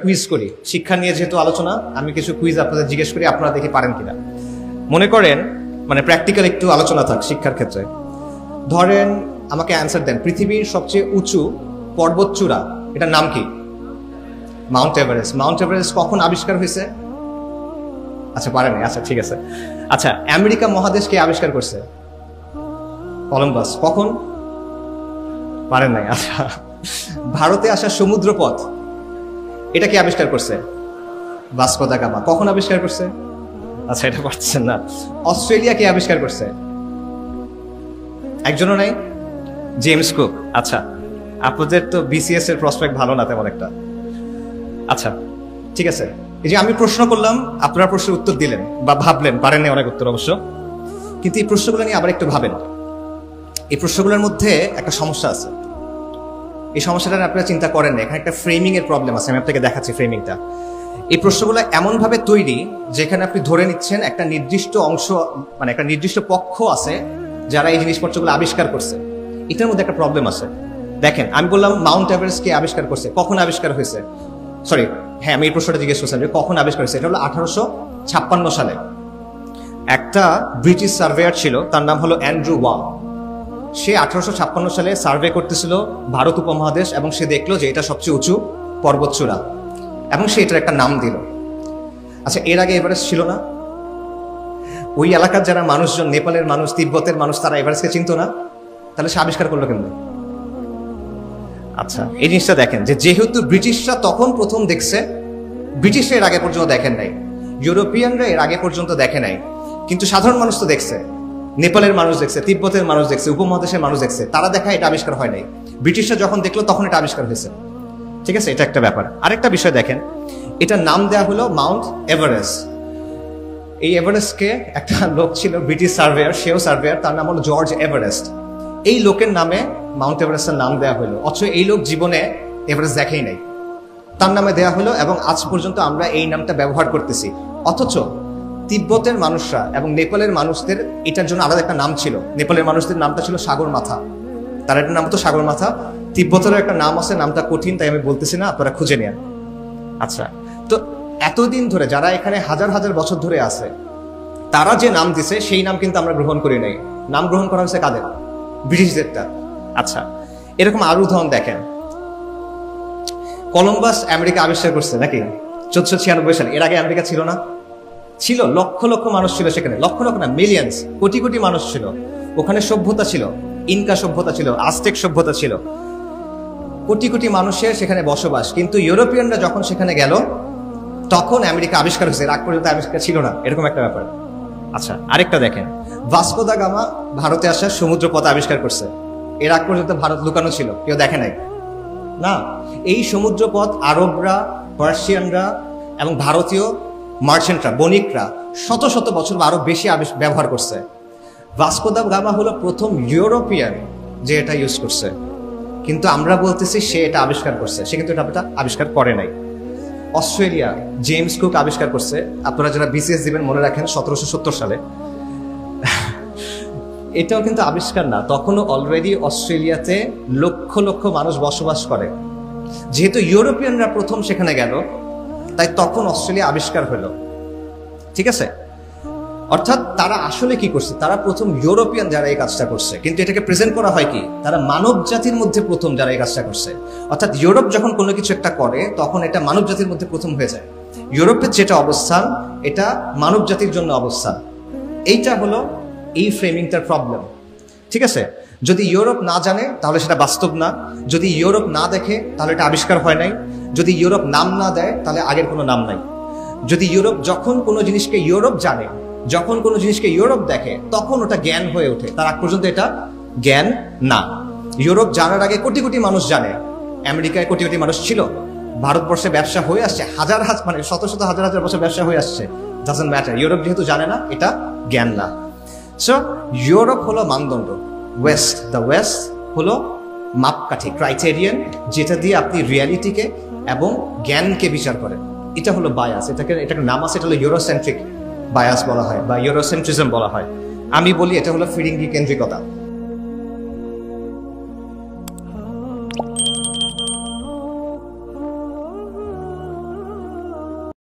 Quiz করি, শিক্ষা নিয়ে যেহেতু আলোচনা, আমি কিছু কুইজ আপনাদের জিজ্ঞেস করি, আপনারা দেখি পারেন কিনা। মনে করেন মানে প্র্যাকটিক্যাল একটু আলোচনা থাক শিক্ষার ক্ষেত্রে। ধরেন আমাকে অ্যান্সার দেন, পৃথিবীর সবচেয়ে উঁচু পর্বতচূড়া এটার নাম কি? Mount Everest. মাউন্ট এভারেস্ট কখন আবিষ্কার হয়েছে? আচ্ছা পারেন, আচ্ছা ঠিক আছে। আচ্ছা, আমেরিকা মহাদেশ কে আবিষ্কার করছে? কলম্বাস। কখন? পারেন নাই। আচ্ছা, ভারতে আসা সমুদ্র পথ এটা কি আবিষ্কার করছে? Vasco da Gama. কখন আবিষ্কার করছে? আচ্ছা এটা পারছেন না। অস্ট্রেলিয়া কে আবিষ্কার করছে? একজনও নাই? James cook. আচ্ছা, আপনাদের তো বিসিএস এর প্রসপেক্ট ভালো না তেমন একটা। আচ্ছা ঠিক আছে, এই যে আমি প্রশ্ন করলাম, আপনারা প্রশ্নের উত্তর দিলেন বা ভাবলেন, পারেননি অনেক উত্তর অবশ্য, কিন্তু এই প্রশ্নগুলো নিয়ে আবার একটু ভাবেন। এই প্রশ্নগুলোর মধ্যে একটা সমস্যা আছে, এই সমস্যাটা আপনারা চিন্তা করেন না। এখানে একটা ফ্রেমিং এর প্রবলেম আছে, আমি আপনাকে দেখাচ্ছি ফ্রেমিংটা। এই প্রশ্নগুলো এমনভাবে তৈরি যেখানে আপনি ধরে নিচ্ছেন একটা নির্দিষ্ট অংশ, মানে একটা নির্দিষ্ট পক্ষ আছে যারা এই জিনিসপত্রগুলো আবিষ্কার করছে। এটার মধ্যে একটা প্রবলেম আছে। দেখেন, আমি বললাম মাউন্ট এভারেস্ট কে আবিষ্কার করছে, কখন আবিষ্কার হয়েছে? সরি, হ্যাঁ আমি এই প্রশ্নটা জিজ্ঞেস করছিলাম যে কখন আবিষ্কার হয়েছে। এটা হলো 1856 সালে। একটা ব্রিটিশ সার্ভেয়ার ছিল, তার নাম হলো অ্যান্ড্রু ওয়াং। সে 1856 সালে সার্ভে করতেছিল ভারত উপমহাদেশ, এবং সে দেখলো যে এটা সবচেয়ে উঁচু পর্বতচূড়া, এবং সে এটার একটা নাম দিল। আচ্ছা, এর আগে এভারেস্ট ছিল না? ওই এলাকার যারা মানুষজন, নেপালের মানুষ, তিব্বতের মানুষ, তারা এভারেস্টকে চিনতো না? তাহলে সে আবিষ্কার করলো কেন? আচ্ছা, এই জিনিসটা দেখেন যে যেহেতু ব্রিটিশরা তখন প্রথম দেখছে, ব্রিটিশরা এর আগে পর্যন্ত দেখেন নাই, ইউরোপিয়ানরা এর আগে পর্যন্ত দেখে নাই, কিন্তু সাধারণ মানুষ তো দেখছে, নেপালের মানুষ দেখছে, তিব্বতের মানুষ দেখছে, উপমহাদেশের মানুষ দেখছে, তারা দেখা এটা আবিষ্কার হয় নাই। ব্রিটিশরা যখন দেখলো তখন এটা আবিষ্কার হয়েছে। ঠিক আছে, এটা একটা ব্যাপার। আরেকটা বিষয় দেখেন, এটার নাম দেওয়া হলো মাউন্ট এভারেস্ট। এই এভারেস্টকে একটা লোক ছিল, ব্রিটিশ সার্ভেয়ার, সেও সার্ভেয়ার, তার নাম হলো জর্জ এভারেস্ট। এই লোকের নামে মাউন্ট এভারেস্টের নাম দেওয়া হলো, অথচ এই লোক জীবনে এভারেস্ট দেখেই নাই, তার নামে দেওয়া হলো, এবং আজ পর্যন্ত আমরা এই নামটা ব্যবহার করতেছি। অথচ তিব্বতের মানুষরা এবং নেপালের মানুষদের এটার জন্য আলাদা একটা নাম ছিল। নেপালের মানুষদের নামটা ছিল সাগর মাথা, তার একটা নাম হতো সাগর মাথা। তিব্বতেরও একটা নাম আছে, নামটা কঠিন, তাই আমি বলতেছি না, আপনারা খুঁজে নেন। আচ্ছা, তো এতদিন ধরে যারা এখানে হাজার হাজার বছর ধরে আছে, তারা যে নাম দিছে সেই নাম কিন্তু আমরা গ্রহণ করি নাই। নাম গ্রহণ করা হয়েছে কাদের? ব্রিটিশদেরটা। আচ্ছা, এরকম আরো উদাহরণ দেখেন। কলম্বাস আমেরিকা আবিষ্কার করছে নাকি 1496 সালে। এর আগে আমেরিকা ছিল না? ছিল, লক্ষ লক্ষ মানুষ ছিল সেখানে, লক্ষ লক্ষ না, মিলিয়ন্স, কোটি কোটি মানুষ ছিল ওখানে। সভ্যতা ছিল, ইনকা সভ্যতা ছিল, আজটেক সভ্যতা ছিল, কোটি কোটি মানুষের সেখানে বসবাস। কিন্তু ইউরোপিয়ানরা যখন সেখানে গেল তখন আমেরিকা আবিষ্কার হয়েছে, আগ পর্যন্ত আবিষ্কার ছিল না, এরকম একটা ব্যাপার। আচ্ছা, আরেকটা দেখেন, ভাস্কো দা গামা ভারতে আসার সমুদ্র পথ আবিষ্কার করছে। এর আগ পর্যন্ত ভারত লুকানো ছিল, কেউ দেখে নাই না। এই সমুদ্র পথ আরবরা, পার্সিয়ানরা এবং ভারতীয় মার্চেন্টরা, বণিকরা শত শত বছর বা আরো বেশি ব্যবহার করছে। ভাস্কো দা গামা হলো প্রথম ইউরোপিয়ান যে এটা ইউজ করছে, কিন্তু আমরা বলতেছি সে এটা আবিষ্কার করছে, সে কিন্তু এটা আবিষ্কার করে নাই। অস্ট্রেলিয়া জেমস কুক আবিষ্কার করছে, আপনারা যারা বিসিএস দিবেন মনে রাখেন 1770 সালে। এটাও কিন্তু আবিষ্কার না, তখনও অলরেডি অস্ট্রেলিয়াতে লক্ষ লক্ষ মানুষ বসবাস করে। যেহেতু ইউরোপিয়ানরা প্রথম সেখানে গেল, তাই তখন অস্ট্রেলিয়া আবিষ্কার হলো। ঠিক আছে, অর্থাৎ তারা আসলে কি করছে, তারা প্রথম ইউরোপিয়ান যারা এই কাজটা করছে, কিন্তু এটাকে প্রেজেন্ট করা হয় কি, তারা মানব জাতির মধ্যে প্রথম যারা এই কাজটা করছে। অর্থাৎ ইউরোপ যখন কোনো কিছু একটা করে তখন এটা মানব জাতির মধ্যে প্রথম হয়ে যায়। ইউরোপের যেটা অবস্থান, এটা মানব জাতির জন্য অবস্থান। এইটা হলো এই ফ্রেমিংটার প্রবলেম। ঠিক আছে, যদি ইউরোপ না জানে তাহলে সেটা বাস্তব না, যদি ইউরোপ না দেখে তাহলে এটা আবিষ্কার হয় নাই, যদি ইউরোপ নাম না দেয় তাহলে আগের কোনো নাম নাই, যদি ইউরোপ যখন কোনো জিনিসকে ইউরোপ জানে, যখন কোনো জিনিসকে ইউরোপ দেখে তখন ওটা জ্ঞান হয়ে ওঠে, তার আগ পর্যন্ত এটা জ্ঞান না। ইউরোপ জানার আগে কোটি কোটি মানুষ জানে, আমেরিকায় কোটি কোটি মানুষ ছিল, ভারতবর্ষে ব্যবসা হয়ে আসছে হাজার হাজার, মানে শত শত হাজার হাজার বছর ব্যবসা হয়ে আসছে, ডাজন্ট ম্যাটার। ইউরোপ যেহেতু জানে না, এটা জ্ঞান না। সো ইউরোপ হলো মানদণ্ড, ওয়েস্ট, দ্য ওয়েস্ট হলো মাপকাঠি, ক্রাইটেরিয়ান, যেটা দিয়ে আপনি রিয়ালিটিকে এবং জ্ঞানকে বিচার করেন। এটা হলো বায়াস, এটাকে নাম আছে, এটা হলো ইউরোসেন্ট্রিক বায়াস বলা হয় বা ইউরোসেন্ট্রিজম বলা হয়। আমি বলি এটা হলো ফিরিঙ্গি কেন্দ্রিকতা।